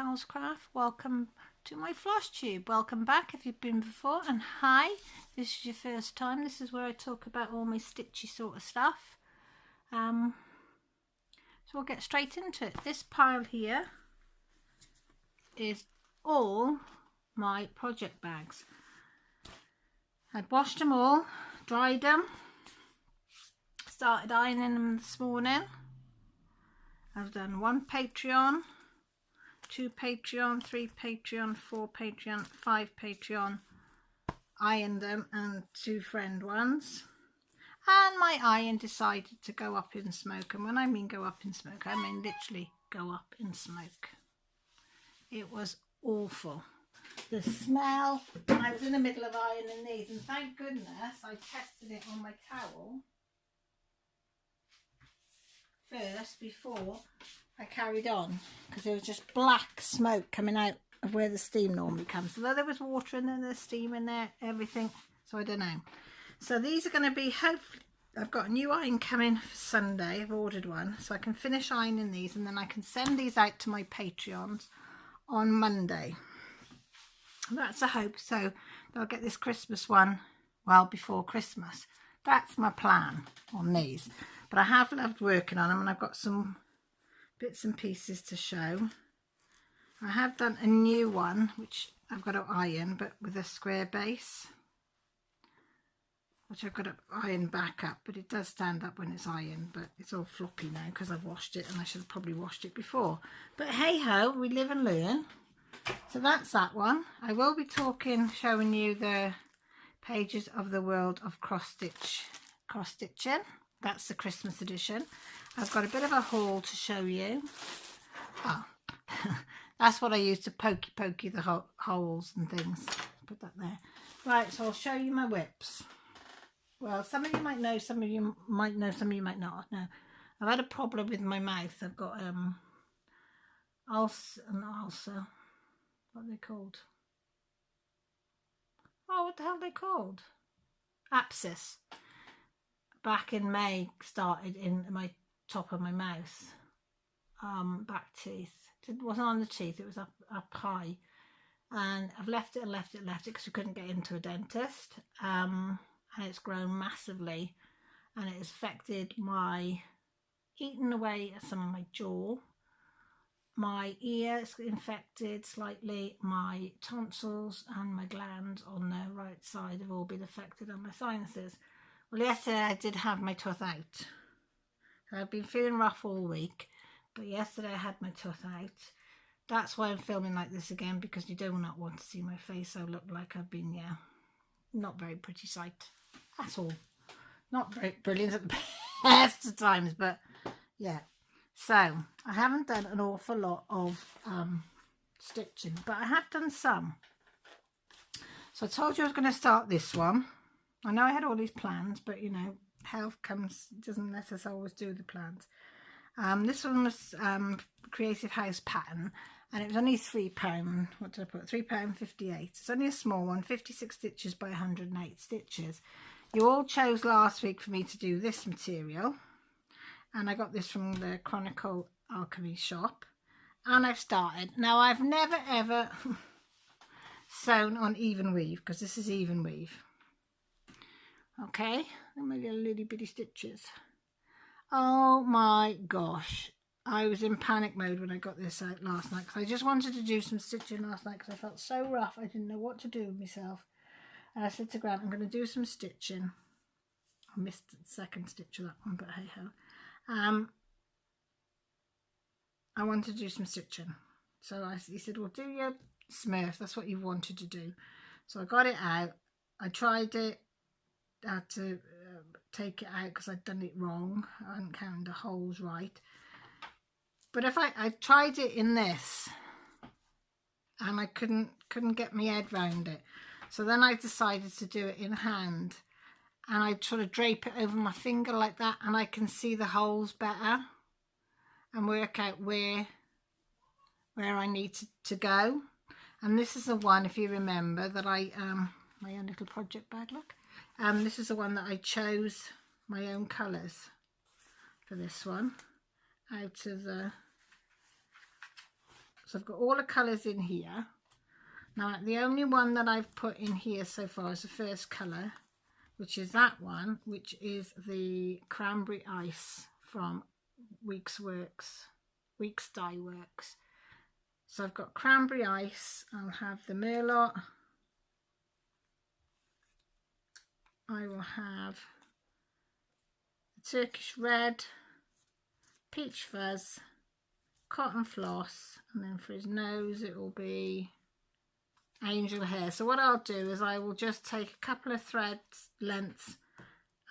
Housecraft. Welcome to my Flosstube. Welcome back if you've been before, and hi, this is your first time. This is where I talk about all my stitchy sort of stuff. So we'll get straight into it. This pile here is all my project bags. I'd washed them all, dried them, started ironing them this morning. I've done 1 Patreon, 2 Patreon, 3 Patreon, 4 Patreon, 5 Patreon, ironed them, and 2 friend ones. And my iron decided to go up in smoke. And when I mean go up in smoke, I mean literally go up in smoke. It was awful. The smell, I was in the middle of ironing these, and thank goodness I tested it on my towel first before I carried on, because there was just black smoke coming out of where the steam normally comes. Although there was water in there, there's steam in there, everything, so I don't know. So these are going to be, hopefully, I've got a new iron coming for Sunday. I've ordered one, so I can finish ironing these, and then I can send these out to my Patreons on Monday. That's a hope, so they'll get this Christmas one well before Christmas. That's my plan on these. But I have loved working on them, and I've got some bits and pieces to show. I have done a new one which I've got to iron, but with a square base, which I've got to iron back up, but it does stand up when it's ironed, but it's all floppy now because I've washed it, and I should have probably washed it before. But hey ho, we live and learn. So that's that one. I will be showing you the pages of the world of cross stitching. That's the Christmas edition. I've got a bit of a haul to show you. Oh, that's what I use to pokey the holes and things. Put that there. Right, so I'll show you my whips. Well, some of you might know, some of you might know, some of you might not know. I've had a problem with my mouth. I've got ulcer. What are they called? Oh, what the hell are they called? Abscess. Back in May, started in my top of my mouth, back teeth. It wasn't on the teeth, it was up high, and I've left it because we couldn't get into a dentist, and it's grown massively, and it has affected eaten away at some of my jaw. My ear is infected slightly, my tonsils and my glands on the right side have all been affected, and my sinuses. Well, yesterday I did have my tooth out. So I've been feeling rough all week, but yesterday I had my tooth out. That's why I'm filming like this again, because you do not want to see my face. I look like I've been, not very pretty sight. That's all. Not very brilliant at the best of times, but yeah. So I haven't done an awful lot of stitching, but I have done some. So I told you I was going to start this one. I know I had all these plans, but health doesn't necessarily always do the plans. This one was Creative House pattern, and it was only £3. What did I put? £3.58. It's only a small one, 56 stitches by 108 stitches. You all chose last week for me to do this material, and I got this from the Chronicle Alchemy shop, and I've started. Now, I've never ever sewn on even weave, because this is even weave. Okay, and my little bitty stitches. Oh my gosh, I was in panic mode when I got this out last night, because I just wanted to do some stitching last night because I felt so rough. I didn't know what to do with myself, and I said to Grant, I'm going to do some stitching. I missed the second stitch of that one, but hey ho. I wanted to do some stitching, so he said, well, do your Smurf, that's what you wanted to do. So I got it out, I tried it. I had to take it out because I'd done it wrong. I hadn't counted the holes right. But if I tried it in this, and I couldn't get my head round it. So then I decided to do it in hand, and I'd sort of drape it over my finger like that, and I can see the holes better and work out where I need to go. And this is the one, if you remember, that I my own little project bag, look. This is the one that I chose my own colours for this one out of the So I've got all the colours in here. Now the only one that I've put in here so far is the first colour, which is that one, which is the Cranberry Ice from Weeks Dye Works. So I've got Cranberry Ice, I'll have the Merlot, I will have the Turkish Red, Peach Fuzz, Cotton Floss, and then for his nose it will be Angel Hair. So what I'll do is I will just take a couple of threads lengths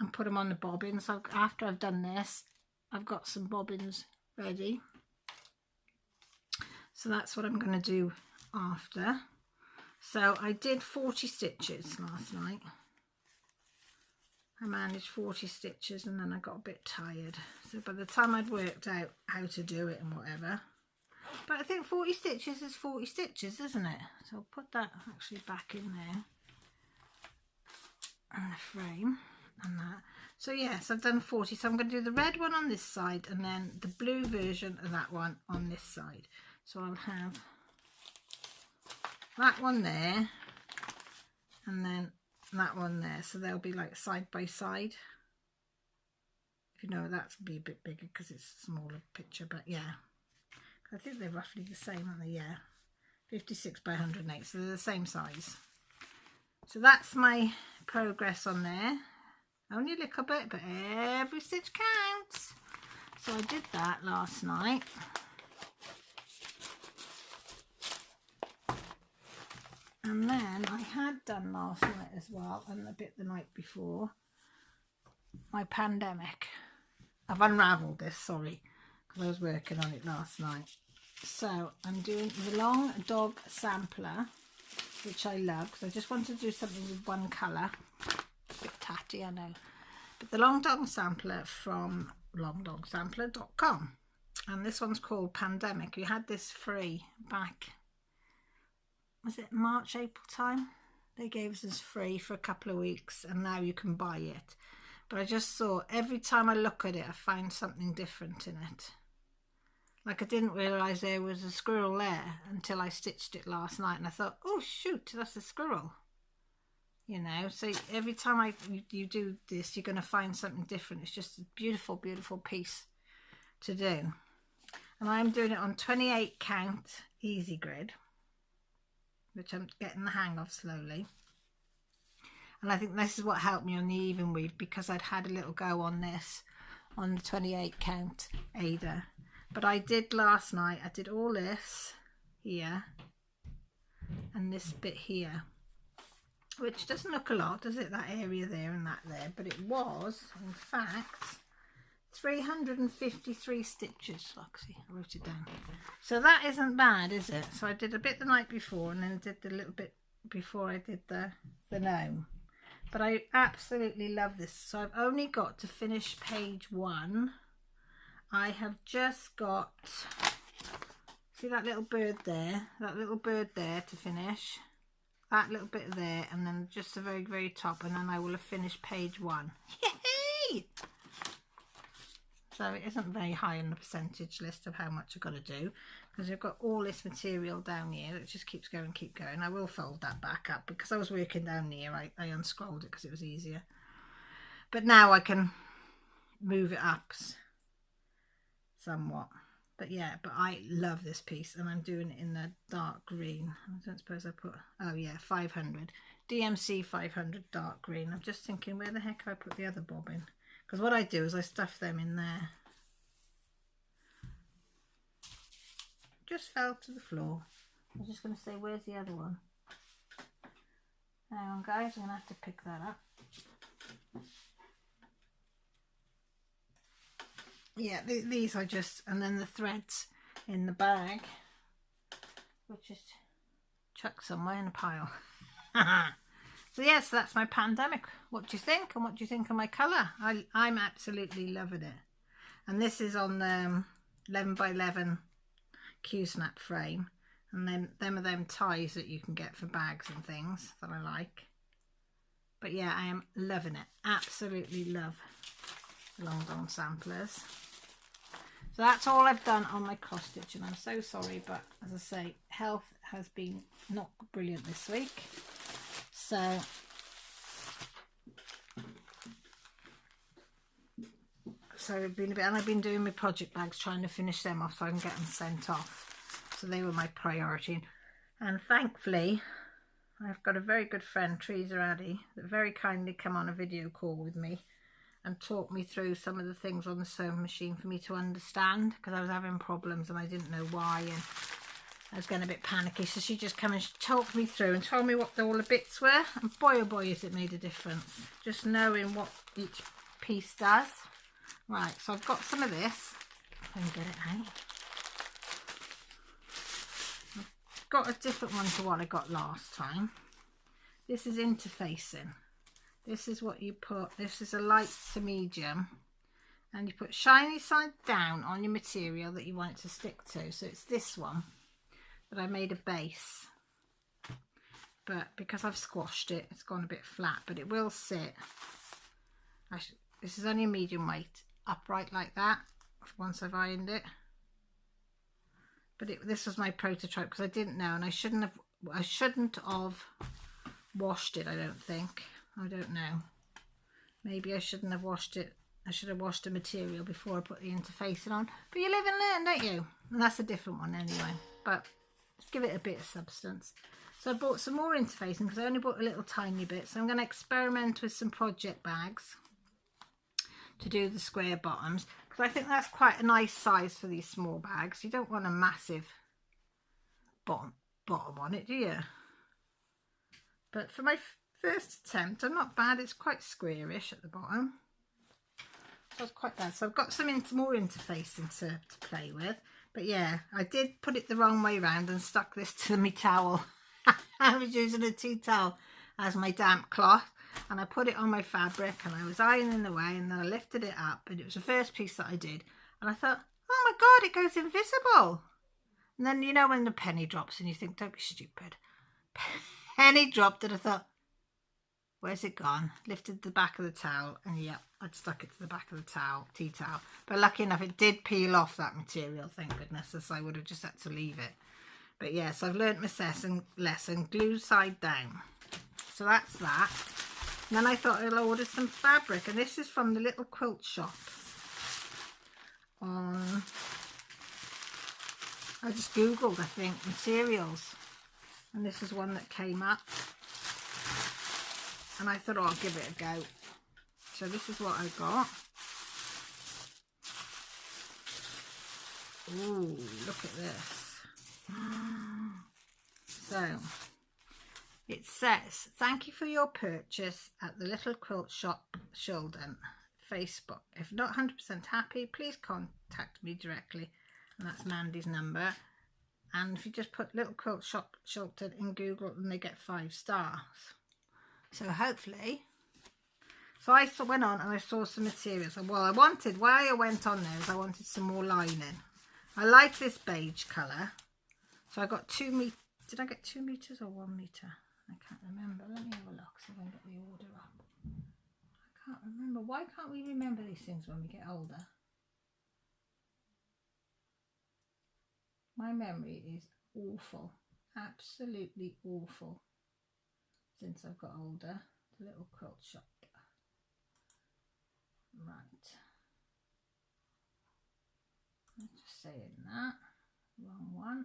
and put them on the bobbin. So after I've done this, I've got some bobbins ready. So that's what I'm going to do after. So I did 40 stitches last night. I managed 40 stitches and then I got a bit tired. So by the time I'd worked out how to do it and whatever. But I think 40 stitches is 40 stitches, isn't it? So I'll put that actually back in there. And the frame and that. So yes, I've done 40. So I'm going to do the red one on this side and then the blue version of that one on this side. So I'll have that one there and then that one there. So they'll be like side by side. If you know, that's be a bit bigger because it's a smaller picture, but yeah. I think they're roughly the same, aren't they? Yeah. 56 by 108, so they're the same size. So that's my progress on there. Only a little bit, but every stitch counts. So I did that last night. And then I had done last night as well, and a bit the night before, my pandemic. I've unravelled this, sorry, because I was working on it last night. So I'm doing the Long Dog Sampler, which I love, because I just wanted to do something with one colour. A bit tatty, I know. But the Long Dog Sampler from longdogsampler.com. And this one's called Pandemic. We had this free back, was it March, April time? They gave us this free for a couple of weeks and now you can buy it. But I just thought every time I look at it, I find something different in it. Like I didn't realise there was a squirrel there until I stitched it last night and I thought, oh shoot, that's a squirrel. You know, so every time you do this, you're going to find something different. It's just a beautiful, beautiful piece to do. And I'm doing it on 28 count easy grid, which I'm getting the hang of slowly. And I think this is what helped me on the even weave, because I'd had a little go on this on the 28 count Ada. But I did last night, I did all this here and this bit here, which doesn't look a lot, does it? That area there and that there, but it was, in fact, 353 stitches. Look, see, I wrote it down. So that isn't bad, is it? So I did a bit the night before and then I did the little bit before I did the gnome. But I absolutely love this. So I've only got to finish page 1. I have just got, see that little bird there? That little bird there to finish. That little bit there, and then just the very, very top, and then I will have finished page 1. Yay! So it isn't very high on the percentage list of how much I've got to do, because I've got all this material down here that just keeps going, keep going. I will fold that back up because I was working down here. I unscrolled it because it was easier. But now I can move it up somewhat. But yeah, but I love this piece and I'm doing it in the dark green. I don't suppose I put, oh yeah, 500. DMC 500 dark green. I'm just thinking, where the heck have I put the other bobbin? Because what I do is I stuff them in there. Just fell to the floor. I was just going to say, where's the other one? Hang on guys, I'm going to have to pick that up. Yeah, these are just, and then the threads in the bag, which is chucked somewhere in a pile. So yes, that's my pandemic. What do you think? And what do you think of my colour? I'm absolutely loving it. And this is on the 11 by 11 Q-snap frame. And then them are them ties that you can get for bags and things that I like. But yeah, I am loving it. Absolutely love the Long Dog samplers. So that's all I've done on my cross stitch, and I'm so sorry, but as I say, health has been not brilliant this week. So I've been a bit, and I've been doing my project bags, trying to finish them off so I can get them sent off. So they were my priority. And thankfully, I've got a very good friend, Teresa Addy, that very kindly come on a video call with me and talk me through some of the things on the sewing machine for me to understand, because I was having problems and I didn't know why, and I was getting a bit panicky. So she just came and she talked me through and told me what all the bits were, and boy oh boy has it made a difference, just knowing what each piece does. Right, so I've got some of this, if I can get it out. I've got a different one to what I got last time. This is interfacing. This is what you put, this is a light to medium, and you put shiny side down on your material that you want it to stick to. So it's this one that I made a base, but because I've squashed it, it's gone a bit flat, but it will sit. This is only a medium weight, upright like that once I've ironed it. But this was my prototype because I didn't know, and I shouldn't have washed it, I don't think. I don't know. Maybe I shouldn't have washed it. I should have washed the material before I put the interfacing on. But you live and learn, don't you? And that's a different one anyway. But let's give it a bit of substance. So I bought some more interfacing because I only bought a little tiny bit. So I'm going to experiment with some project bags to do the square bottoms, because I think that's quite a nice size for these small bags. You don't want a massive bottom on it, do you? But for my first attempt, I'm not bad. It's quite squarish at the bottom, so it's quite bad. So I've got some more interfacing to play with. But yeah, I did put it the wrong way around and stuck this to my towel. I was using a tea towel as my damp cloth, and I put it on my fabric and I was ironing away, and then I lifted it up, and it was the first piece that I did, and I thought, oh my god, it goes invisible. And then, you know, when the penny drops and you think, don't be stupid. Penny dropped, and I thought, where's it gone? Lifted the back of the towel, and yeah, I'd stuck it to the back of the towel, tea towel. But lucky enough, it did peel off that material, thank goodness, as I would have just had to leave it. But yes, I've learnt my lesson, glue side down. So that's that. And then I thought I'll order some fabric, and this is from the little quilt shop. I just googled, I think, materials, and this is one that came up, and I thought, oh, I'll give it a go. So this is what I got. Ooh, look at this. So it says, thank you for your purchase at the Little Quilt Shop, Shildon, Facebook. If not 100% happy, please contact me directly. And that's Mandy's number. And if you just put Little Quilt Shop Shildon in Google, and they get 5 stars. So hopefully. So I went on and I saw some materials. And well, why I went on there is I wanted some more lining. I like this beige colour. So I got 2 meters. Did I get 2 meters or 1 meter? I can't remember. Let me have a look so I can get the order up. I can't remember. Why can't we remember these things when we get older? My memory is awful. Absolutely awful. Since I've got older. The Little Quilt Shop. Right. I'm just saying that. Wrong one.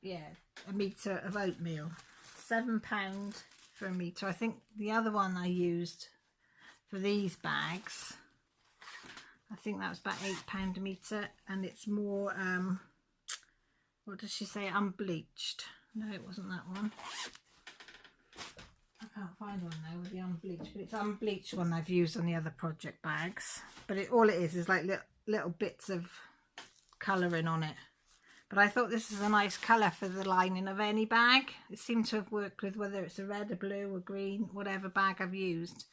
Yeah, a metre of oatmeal, £7 for a metre. I think the other one I used for these bags, I think that was about £8 a metre, and it's more, what does she say, unbleached. No, it wasn't that one. I can't find one now with the unbleached, but it's unbleached one I've used on the other project bags. But all it is like little bits of colouring on it. But I thought this is a nice colour for the lining of any bag. It seemed to have worked with whether it's a red, a blue, a green, whatever bag I've used.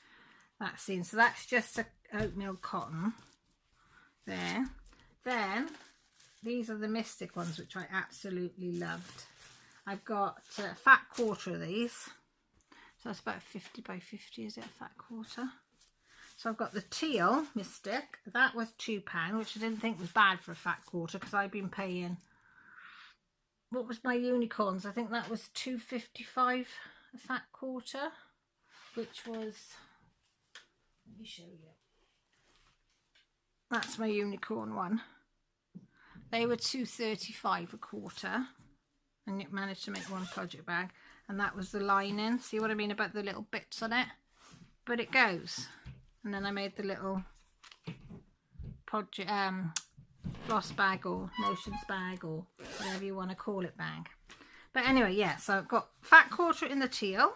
That's in. So that's just a oatmeal cotton there. Then these are the Mystic ones, which I absolutely loved. I've got a fat quarter of these. So that's about 50 by 50, is it, a fat quarter? So I've got the teal Mystic. That was £2, which I didn't think was bad for a fat quarter, because I've been paying, what was my unicorns? I think that was £2.55 a fat quarter, which was, let me show you. That's my unicorn one. They were £2.35 a quarter, and it managed to make one project bag. And that was the lining. See what I mean about the little bits on it? But it goes. And then I made the little project floss bag or notions bag or whatever you want to call it bag. But anyway, yeah, so I've got fat quarter in the teal.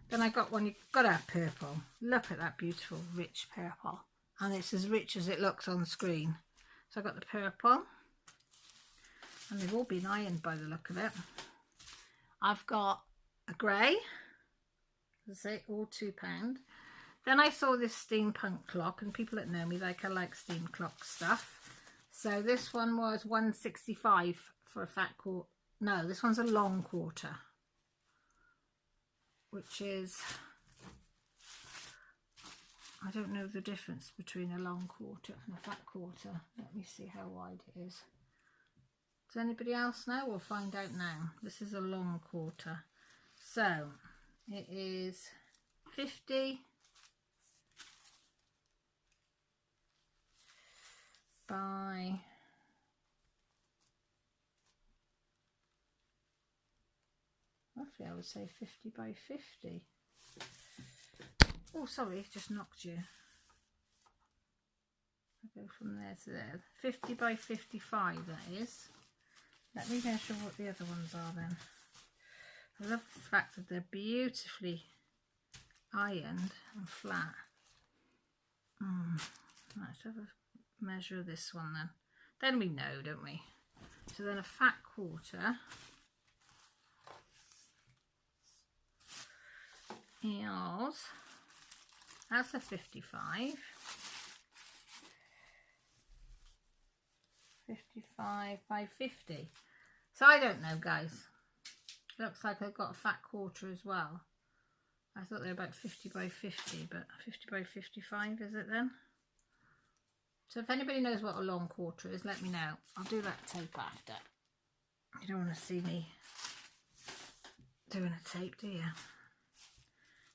Then I got one, you've got to have purple. Look at that beautiful rich purple. And it's as rich as it looks on screen. So I got the purple. And they've all been ironed by the look of it. I've got a grey, as I say, all £2. Then I saw this steampunk clock, and people that know me, like, I like steam clock stuff. So this one was £1.65 for a fat quarter. No, this one's a long quarter, which is, I don't know the difference between a long quarter and a fat quarter. Let me see how wide it is. Does anybody else know? We'll find out now. This is a long quarter. So it is 50 by roughly, I would say 50 by 50. Oh, sorry, it just knocked you. I'll go from there to there. 50 by 55, that is. Let me measure what the other ones are then. I love the fact that they're beautifully ironed and flat. Let's have a measure of this one then. Then we know, don't we? So then a fat quarter is, that's a 55. 55 by 50. So I don't know, guys. Looks like I've got a fat quarter as well. I thought they were about 50 by 50, but 50 by 55 is it then? So if anybody knows what a long quarter is, let me know. I'll do that tape after. You don't want to see me doing a tape, do you?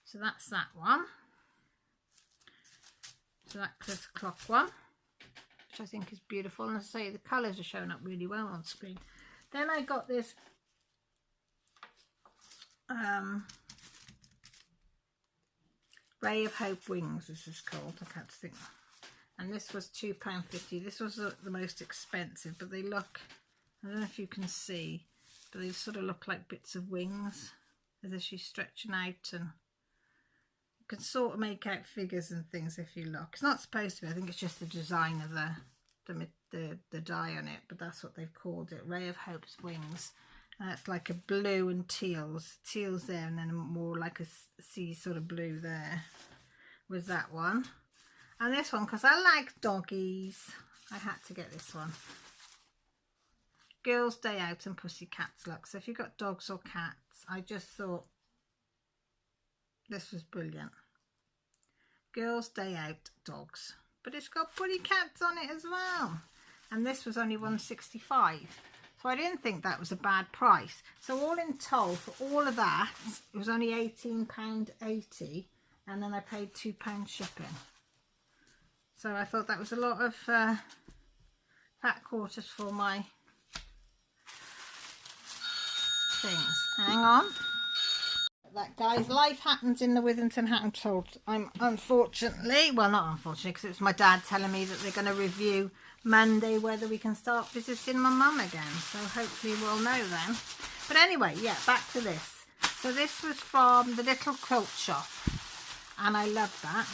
So that's that one. So that's the clock one, which I think is beautiful. And as I say, the colours are showing up really well on screen. Then I got this Ray of Hope Wings, this is called. I can't think. And this was £2.50. This was the most expensive, but they look, I don't know if you can see, but they sort of look like bits of wings as if she's stretching out, and you can sort of make out figures and things if you look. It's not supposed to be. I think it's just the design of the dye on it, but that's what they've called it, Ray of Hope's Wings. And it's like a blue and teals there, and then more like a sea sort of blue there was that one. And this one, because I like doggies, I had to get this one. Girls' Day Out and Pussycats Luck. So if you've got dogs or cats, I just thought this was brilliant. Girls' Day Out dogs. But it's got pretty cats on it as well. And this was only £1.65. So I didn't think that was a bad price. So all in total, for all of that, it was only £18.80. And then I paid £2 shipping. So I thought that was a lot of fat quarters for my things. Hang on. That, guys, life happens in the Withington Household. I'm unfortunately, well, not unfortunately, because it's my dad telling me that they're going to review Monday whether we can start visiting my mum again. So hopefully we'll know then. But anyway, yeah, back to this. So this was from the little quilt shop, and I love that.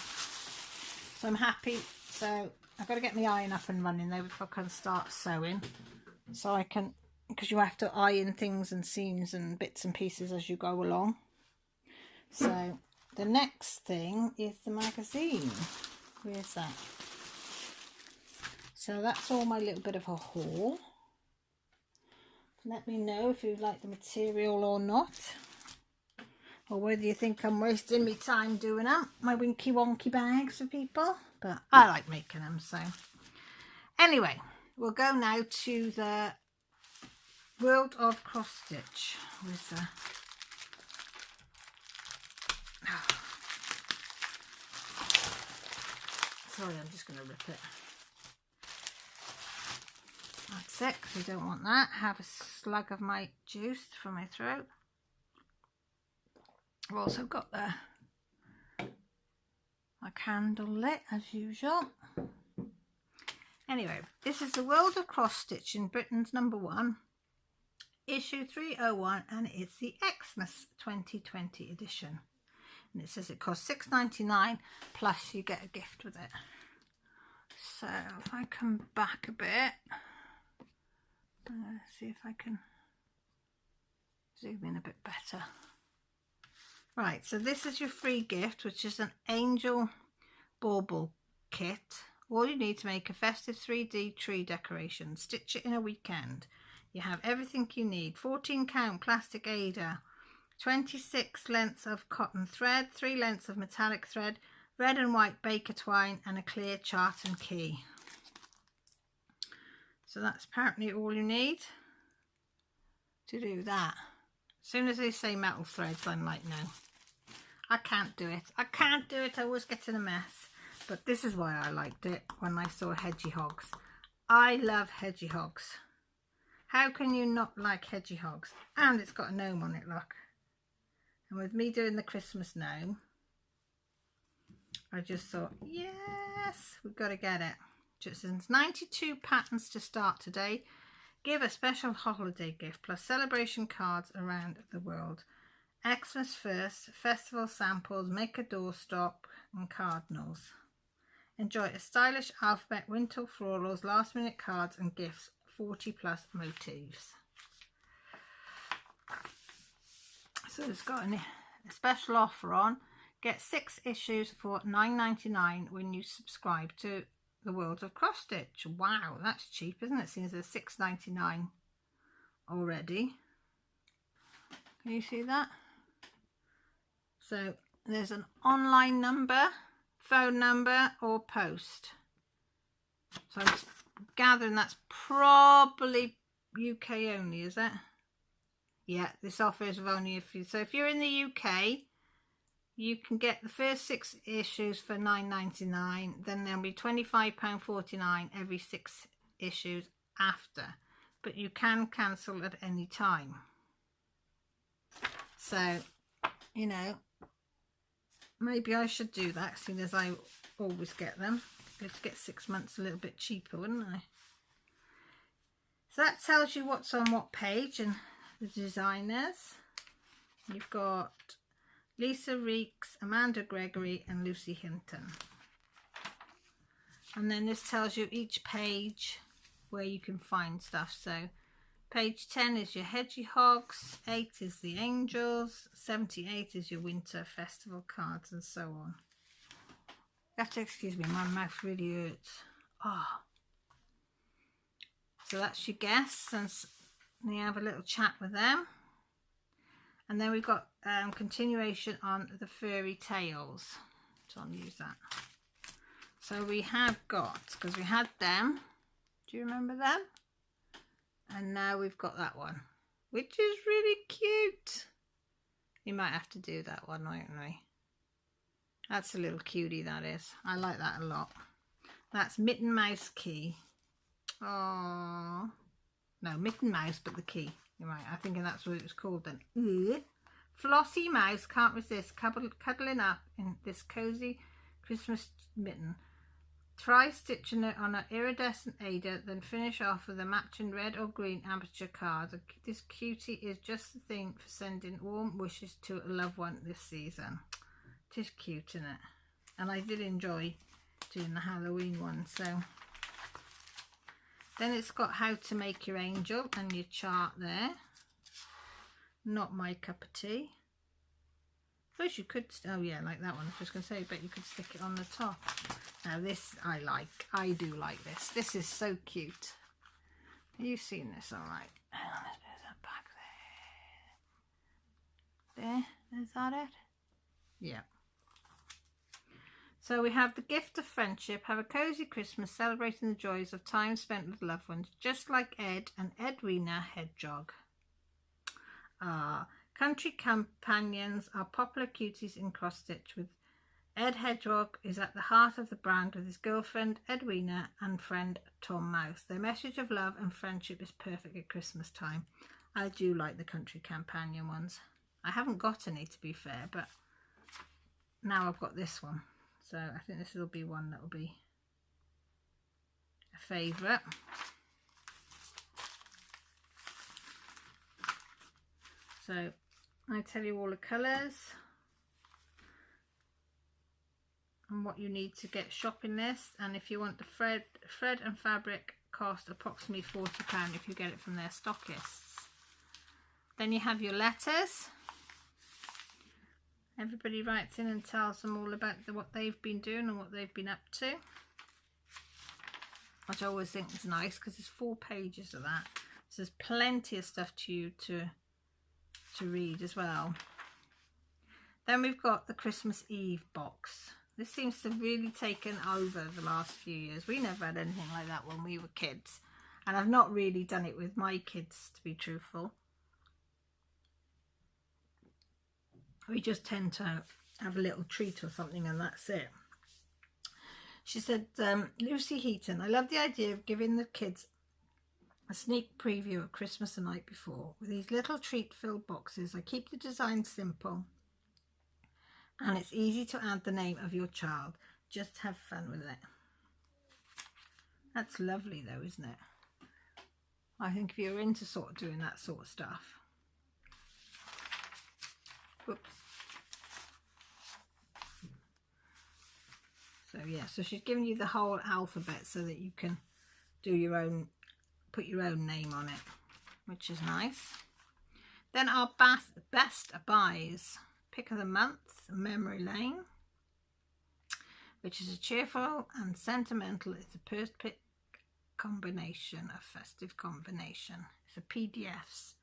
So I'm happy. So I've got to get my iron up and running though before I can start sewing. So I can, because you have to iron things and seams and bits and pieces as you go along. So the next thing is the magazine. Where's that? So that's all my little bit of a haul. Let me know if you like the material or not, or whether you think I'm wasting my time doing them, my winky wonky bags for people. But I like making them. So anyway, we'll go now to the World of Cross Stitch with the sorry, I'm just going to rip it. That's it, because we don't want that. Have a slug of my juice for my throat. I've also got my candle lit as usual. Anyway, this is the World of Cross Stitch in Britain's #1, issue 301, and it's the Xmas 2020 edition. And it says it costs £6.99 plus you get a gift with it. So if I come back a bit, see if I can zoom in a bit better. Right, so this is your free gift, which is an angel bauble kit. All you need to make a festive 3D tree decoration. Stitch it in a weekend. You have everything you need. 14 count plastic Aida, 26 lengths of cotton thread, 3 lengths of metallic thread, red and white baker twine, and a clear chart and key. So that's apparently all you need to do that. As soon as they say metal threads, I'm like, no, I can't do it. I can't do it. I always get in a mess. But this is why I liked it when I saw hedgehogs. I love hedgehogs. How can you not like hedgehogs? And it's got a gnome on it, look. And with me doing the Christmas gnome, I just thought, yes, we've got to get it. Just says 92 patterns to start today. Give a special holiday gift plus celebration cards around the world. Xmas first, festival samples, make a doorstop and cardinals. Enjoy a stylish alphabet, winter florals, last minute cards and gifts, 40 plus motifs. So it's got a special offer on. Get 6 issues for £9.99 when you subscribe to the World of Cross Stitch. Wow, that's cheap, isn't it? Since there's £6.99 already. Can you see that? So there's an online number, phone number, or post. So I'm gathering that's probably UK only, is it? Yeah, this offer is only if you. So if you're in the UK, you can get the first 6 issues for £9.99. Then there'll be £25.49 every 6 issues after. But you can cancel at any time. So, you know, maybe I should do that, seeing as I always get them. Let's get 6 months a little bit cheaper, wouldn't I? So that tells you what's on what page and the designers. You've got Lisa Reeks, Amanda Gregory and Lucy Hinton. And then this tells you each page where you can find stuff. So page 10 is your hedgehogs, 8 is the angels, 78 is your winter festival cards, and so on. You have to excuse me, my mouth really hurts. Oh. So that's your guests, and you have a little chat with them. And then we've got continuation on the fairy tales. So I'll use that. So we have got, because we had them, do you remember them? And now we've got that one, which is really cute. You might have to do that one, won't we? That's a little cutie, that is. I like that a lot. That's Mitten Mouse Key. Oh, no, Mitten Mouse, but the key. You're right, I'm thinking that's what it was called then. Flossy Mouse can't resist cuddling up in this cozy Christmas mitten. Try stitching it on an iridescent Aida, then finish off with a matching red or green amateur card. This cutie is just the thing for sending warm wishes to a loved one this season. It is cute, isn't it? And I did enjoy doing the Halloween one. So then it's got how to make your angel and your chart there. Not my cup of tea. Suppose you could, oh yeah, like that one. I was just going to say, but you could stick it on the top. Now this I like. I do like this. This is so cute. You've seen this, all right. Hang on, there's that back there. There, is that it? Yeah. So we have the gift of friendship. Have a cozy Christmas celebrating the joys of time spent with loved ones, just like Ed and Edwina Hedgehog. Country companions are popular cuties in cross stitch, with Ed Hedgehog is at the heart of the brand with his girlfriend Edwina and friend Tom Mouse. Their message of love and friendship is perfect at Christmas time. I do like the country companion ones. I haven't got any, to be fair, but now I've got this one. So I think this will be one that will be a favourite. So I tell you all the colours and what you need to get shopping list, and if you want the thread and fabric cost approximately £40 if you get it from their stockists. Then you have your letters. Everybody writes in and tells them all about what they've been doing and what they've been up to, which I always think is nice because there's 4 pages of that. So there's plenty of stuff to you to read as well. Then we've got the Christmas Eve box. This seems to have really taken over the last few years. We never had anything like that when we were kids, and I've not really done it with my kids, to be truthful. We just tend to have a little treat or something and that's it. She said, Lucy Heaton, I love the idea of giving the kids a sneak preview of Christmas the night before. With these little treat-filled boxes, I keep the design simple and it's easy to add the name of your child. Just have fun with it. That's lovely though, isn't it? I think if you're into sort of doing that sort of stuff. Whoops. So yeah, so she's given you the whole alphabet so that you can do your own, put your own name on it, which is nice. Then our best buys. Pick of the month, Memory Lane, which is a cheerful and sentimental. It's a perfect combination, a festive combination. It's a PDFs.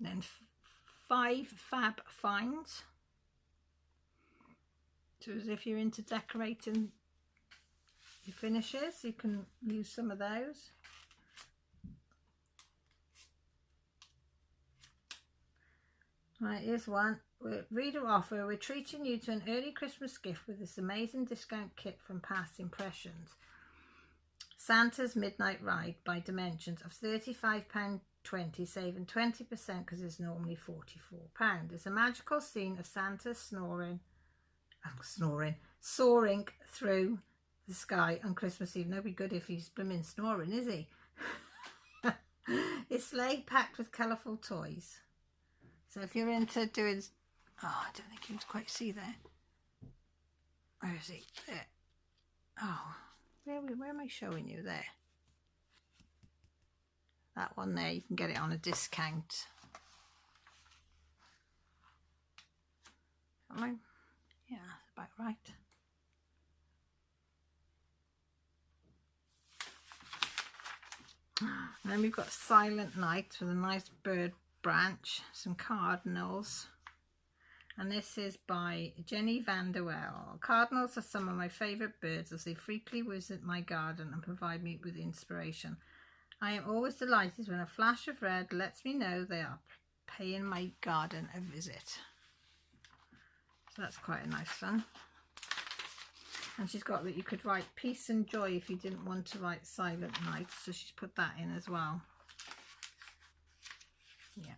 Then 5 fab finds. So as if you're into decorating your finishes, you can use some of those. Right, here's one. Reader offer, we're treating you to an early Christmas gift with this amazing discount kit from Past Impressions. Santa's Midnight Ride by Dimensions of £35.20, saving 20% because it's normally £44. It's a magical scene of Santa soaring through the sky on Christmas Eve. Nobody good if he's blooming snoring, is he? It's sleigh packed with colourful toys. So if you're into doing, oh, I don't think you can quite see there. Where is he? There. Oh, where am I showing you? There. That one there, you can get it on a discount. Yeah, that's about right. And then we've got Silent Night with a nice bird branch, some cardinals, and this is by Jenny Van der Well. Cardinals are some of my favourite birds as they frequently visit my garden and provide me with inspiration. I am always delighted when a flash of red lets me know they are paying my garden a visit. So that's quite a nice one. And she's got that you could write peace and joy if you didn't want to write Silent Night, so she's put that in as well. Yeah.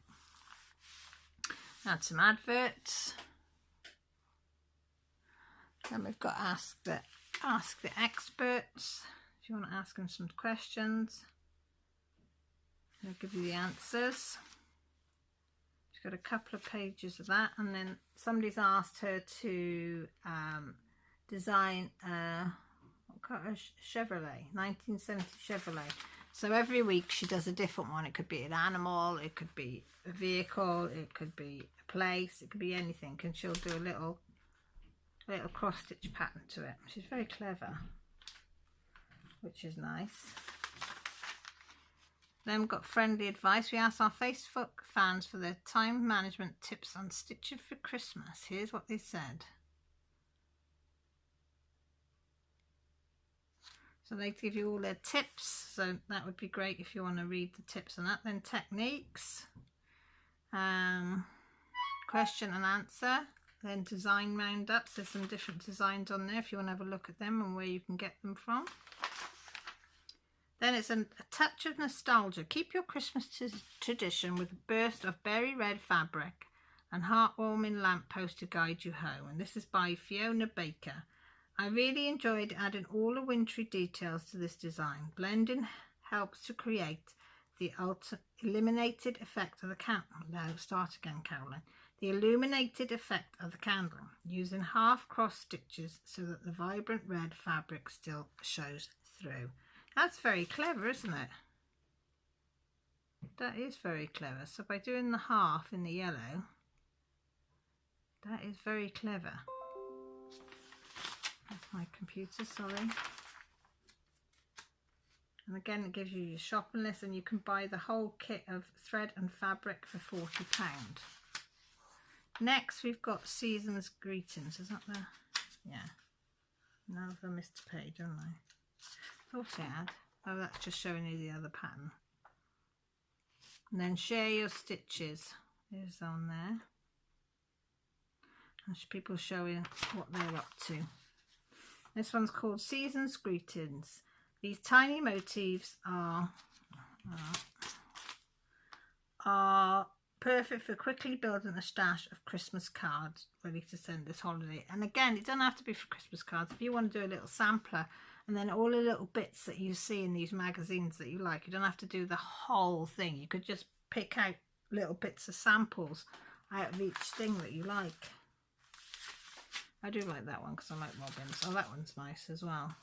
Add some adverts. Then we've got ask the experts. If you want to ask them some questions, they'll give you the answers. She's got a couple of pages of that, and then somebody's asked her to design a Chevrolet, 1970 Chevrolet. So every week she does a different one. It could be an animal, it could be a vehicle, it could be a place, it could be anything, and she'll do a little cross stitch pattern to it. She's very clever, which is nice. Then we've got friendly advice. We asked our Facebook fans for their time management tips on stitching for Christmas. Here's what they said. So they give you all their tips, so that would be great if you want to read the tips on that. Then techniques, question and answer, then design roundups. There's some different designs on there if you want to have a look at them and where you can get them from. Then it's a touch of nostalgia. Keep your Christmas tradition with a burst of berry red fabric and heartwarming lamppost to guide you home. And this is by Fiona Baker. I really enjoyed adding all the wintry details to this design. Blending helps to create the illuminated effect of the candle. No, start again, Caroline. The illuminated effect of the candle, using half cross stitches so that the vibrant red fabric still shows through. That's very clever, isn't it? That is very clever. So by doing the half in the yellow, that is very clever. That's my computer, sorry. And again, it gives you your shopping list, and you can buy the whole kit of thread and fabric for £40. Next, we've got Season's Greetings. Is that the... Yeah. Now I've missed a page, haven't I? Thought I had. Oh, that's just showing you the other pattern. And then Share Your Stitches is on there. And people showing what they're up to. This one's called Season's Greetings. These tiny motifs are perfect for quickly building a stash of Christmas cards ready to send this holiday. And again, it doesn't have to be for Christmas cards. If you want to do a little sampler, and then all the little bits that you see in these magazines that you like, you don't have to do the whole thing. You could just pick out little bits of samples out of each thing that you like. I do like that one because I like robins. Oh, that one's nice as well.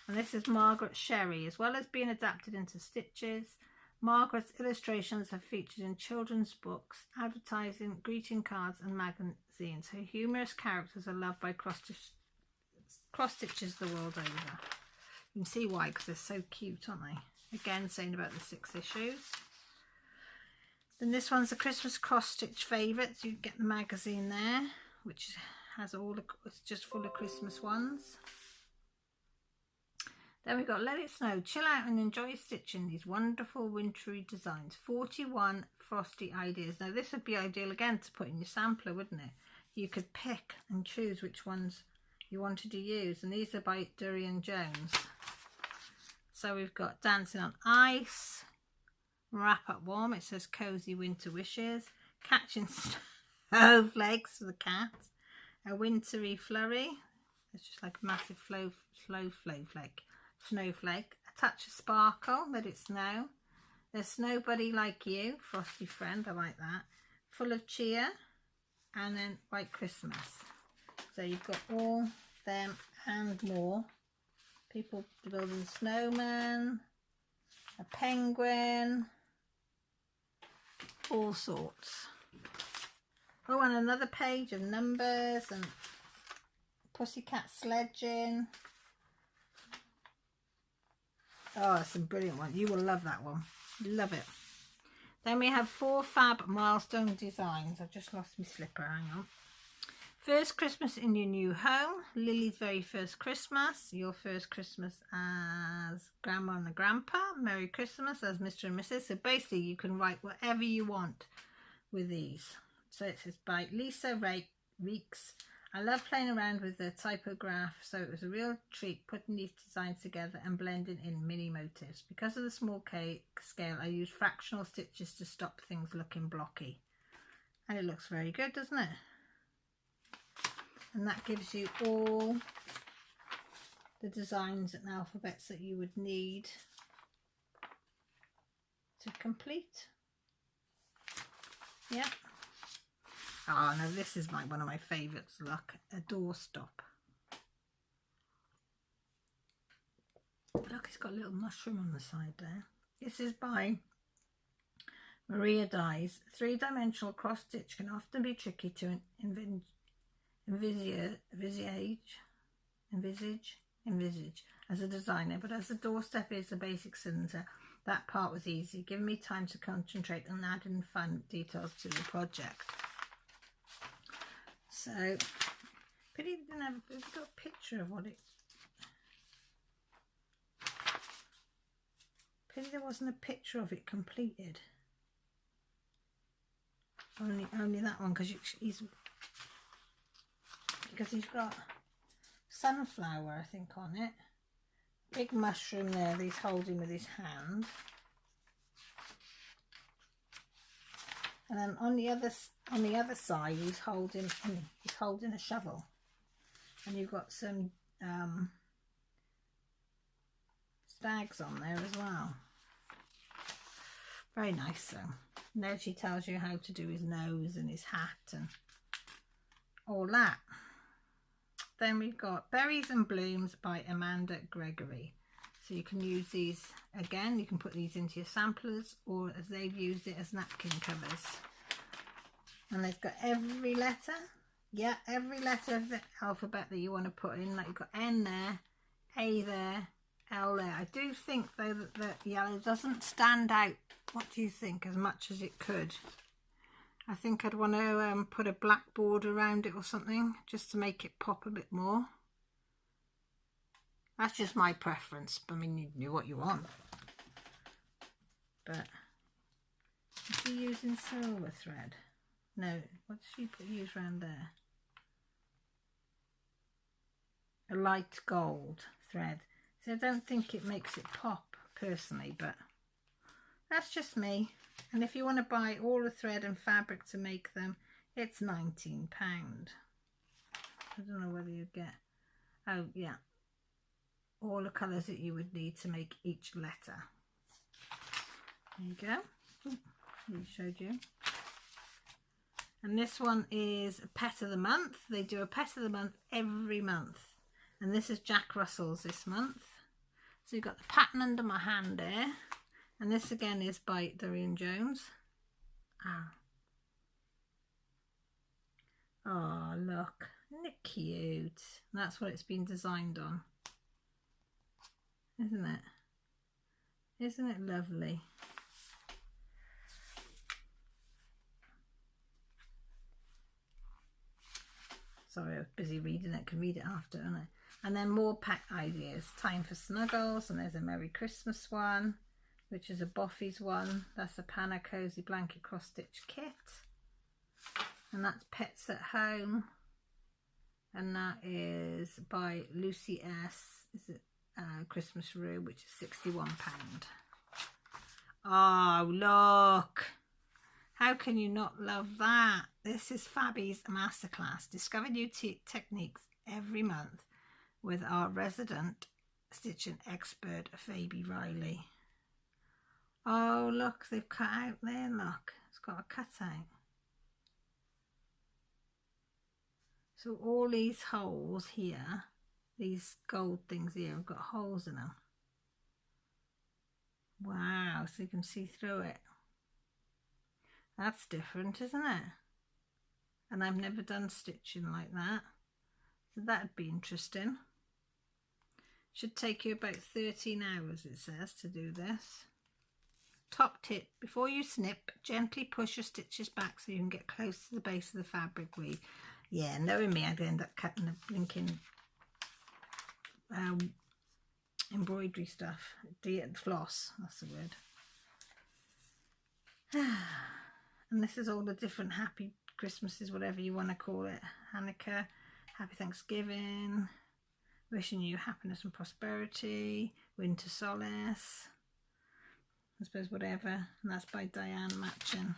And this is Margaret Sherry. As well as being adapted into stitches, Margaret's illustrations have featured in children's books, advertising, greeting cards and magazines. Her humorous characters are loved by cross stitches the world over. You can see why, because they're so cute, aren't they? Again, saying about the 6 issues. Then this one's a Christmas cross stitch favourites. You get the magazine there, which has all the, it's just full of Christmas ones. Then we've got Let It Snow. Chill out and enjoy stitching these wonderful wintry designs. 41 frosty ideas. Now this would be ideal again to put in your sampler, wouldn't it? You could pick and choose which ones you wanted to use, and these are by Durian Jones. So we've got Dancing on Ice, Wrap Up Warm, it says Cozy Winter Wishes, Catching Snowflakes for the cat, A Wintry Flurry, it's just like a massive snowflake, A Touch of Sparkle, Let It Snow, There's Snow Buddy Like You, Frosty Friend, I like that, Full of Cheer, and then White Christmas. So you've got all them and more. People building snowman, a penguin, all sorts. Oh, and another page of numbers and pussycat sledging. Oh, that's a brilliant one. You will love that one. Love it. Then we have 4 fab Milestone Designs. I've just lost my slipper, hang on. First Christmas in your new home, Lily's very first Christmas, your first Christmas as Grandma and Grandpa, Merry Christmas as Mr. and Mrs. So basically you can write whatever you want with these. So it says by Lisa Reeks. I love playing around with the typograph, so it was a real treat putting these designs together and blending in mini motifs. Because of the small scale, I use fractional stitches to stop things looking blocky. And it looks very good, doesn't it? And that gives you all the designs and alphabets that you would need to complete. Yeah. Oh no, this is one of my favourites. Look, a doorstop. Look, it's got a little mushroom on the side there. This is by Maria dies. 3-dimensional cross stitch can often be tricky to envisage as a designer, but as the doorstep is a basic centre, that part was easy, giving me time to concentrate on adding fun details to the project. So, pity didn't have got a picture of what it. Pity there wasn't a picture of it completed. Only that one, because he's got sunflower, I think, on it. Big mushroom there that he's holding with his hand. And then on the other side, he's holding a shovel. And you've got some stags on there as well. Very nice, though. And there she tells you how to do his nose and his hat and all that. Then we've got Berries and Blooms by Amanda Gregory. So you can use these again. You can put these into your samplers, or as they've used it, as napkin covers. And they've got every letter. Yeah, every letter of the alphabet that you want to put in. Like you've got N there, A there, L there. I do think though that the yellow doesn't stand out. What do you think? As much as it could. I think I'd want to put a black border around it or something, just to make it pop a bit more. That's just my preference. I mean, you do what you want. But is she using silver thread? No. What does she use around there? A light gold thread. So I don't think it makes it pop personally, but that's just me. And if you want to buy all the thread and fabric to make them, it's £19. I don't know whether you get, oh yeah, all the colours that you would need to make each letter. There you go. Ooh, I showed you. And this one is a Pet of the Month. They do a Pet of the Month every month. And this is Jack Russell's this month. So you've got the pattern under my hand there. And this again is by Dorian Jones. Oh, look. Isn't it cute? That's what it's been designed on. Isn't it? Isn't it lovely? Sorry, I was busy reading it. Can read it after, aren't I? And then more pack ideas. Time for Snuggles. And there's a Merry Christmas one, which is a Boffy's one. That's a Panna Cozy Blanket Cross Stitch Kit. And that's Pets at Home. And that is by Lucy S. Is it Christmas Rue, which is £61. Oh, look. How can you not love that? This is Fabi's Masterclass. Discover new techniques every month with our resident stitching expert, Fabi Riley. Oh, look, they've cut out there, look. It's got a cutout. So all these holes here, these gold things here, have got holes in them. Wow, so you can see through it. That's different, isn't it? And I've never done stitching like that. So that'd be interesting. Should take you about 13 hours, it says, to do this. Top tip, before you snip, gently push your stitches back so you can get close to the base of the fabric weave. Yeah, knowing me, I'd end up cutting the blinking embroidery stuff. Floss, that's the word. And this is all the different happy Christmases, whatever you want to call it. Hanukkah, Happy Thanksgiving, wishing you happiness and prosperity, Winter Solace, I suppose whatever. And that's by Diane Matchin.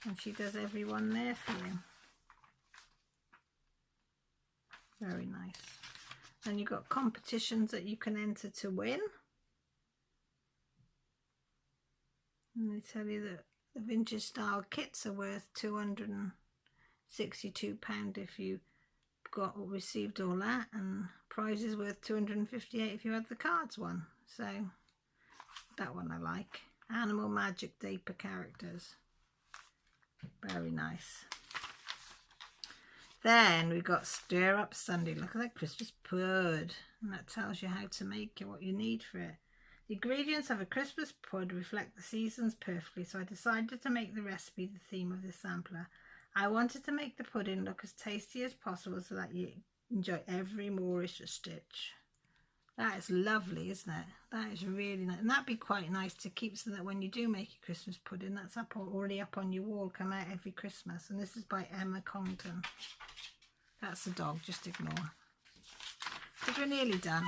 And she does every one there for you. Very nice. And you've got competitions that you can enter to win. And they tell you that the vintage style kits are worth £262 if you got or received all that, and prizes worth £258 if you had the cards won. So that one I like. Animal Magic Paper characters. Very nice. Then we've got Stir Up Sunday. Look at that Christmas pud. And that tells you how to make it, what you need for it. The ingredients of a Christmas pud reflect the seasons perfectly, so I decided to make the recipe the theme of this sampler. I wanted to make the pudding look as tasty as possible so that you enjoy every Moorish stitch. That is lovely, isn't it? That is really nice. And that'd be quite nice to keep so that when you do make a Christmas pudding, that's already up on your wall, come out every Christmas. And this is by Emma Congdon. That's the dog, just ignore. Because we're nearly done.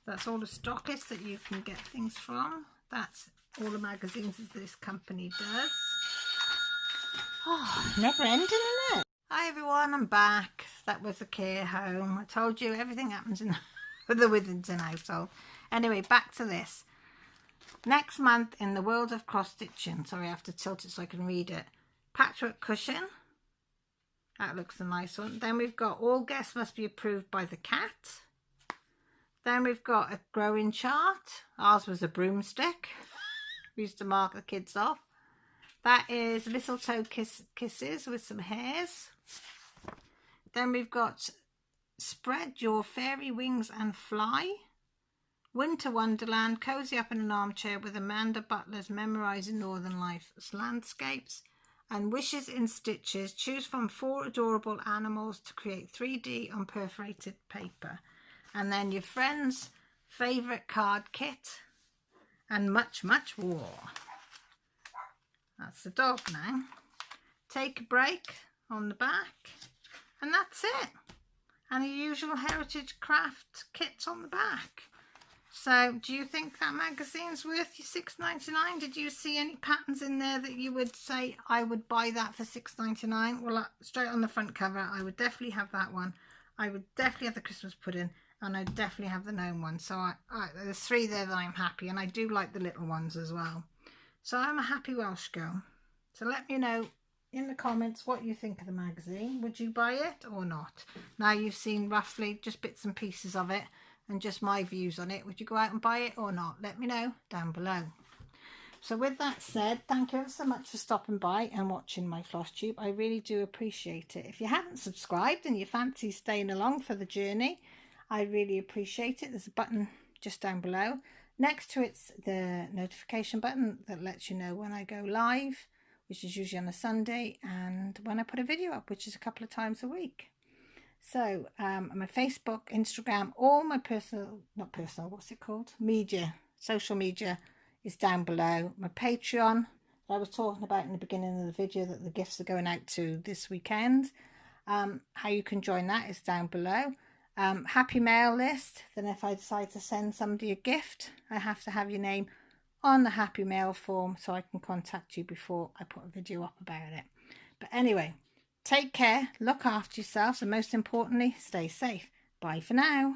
That's all the stockists that you can get things from. That's all the magazines that this company does. Oh, never ending, isn't it? Hi everyone, I'm back. That was the care home. I told you everything happens in the Withington household. Anyway, back to this. Next month in the world of cross stitching. Sorry, I have to tilt it so I can read it. Patchwork cushion. That looks a nice one. Then we've got all guests must be approved by the cat. Then we've got a growing chart. Ours was a broomstick. We used to mark the kids off. That is mistletoe kisses with some hairs. Then we've got Spread Your Fairy Wings and Fly. Winter Wonderland. Cozy up in an armchair with Amanda Butler's Memorising Northern Life's Landscapes. And Wishes in Stitches. Choose from 4 adorable animals to create 3D on perforated paper. And then your friend's favourite card kit. And much, much more. That's the dog now. Take a break on the back. And that's it. And the usual heritage craft kits on the back. So do you think that magazine's worth your $6.99? Did you see any patterns in there that you would say, I would buy that for $6.99? Well, straight on the front cover, I would definitely have that one. I would definitely have the Christmas pudding. And I definitely have the gnome one. So there's 3 there that I'm happy. And I do like the little ones as well. So I'm a happy Welsh girl. So let me know in the comments what you think of the magazine. Would you buy it or not? Now you've seen roughly just bits and pieces of it and just my views on it. Would you go out and buy it or not? Let me know down below. So with that said, thank you ever so much for stopping by and watching my Flosstube. I really do appreciate it. If you haven't subscribed and you fancy staying along for the journey, I really appreciate it. There's a button just down below. Next to it's the notification button that lets you know when I go live, which is usually on a Sunday, and when I put a video up, which is a couple of times a week. So my Facebook, Instagram, all my social media is down below. My Patreon that I was talking about in the beginning of the video that the gifts are going out to this weekend. How you can join that is down below. Happy mail list. Then if I decide to send somebody a gift, I have to have your name on the happy mail form so I can contact you before I put a video up about it. But anyway, take care, look after yourselves, and most importantly, stay safe. Bye for now.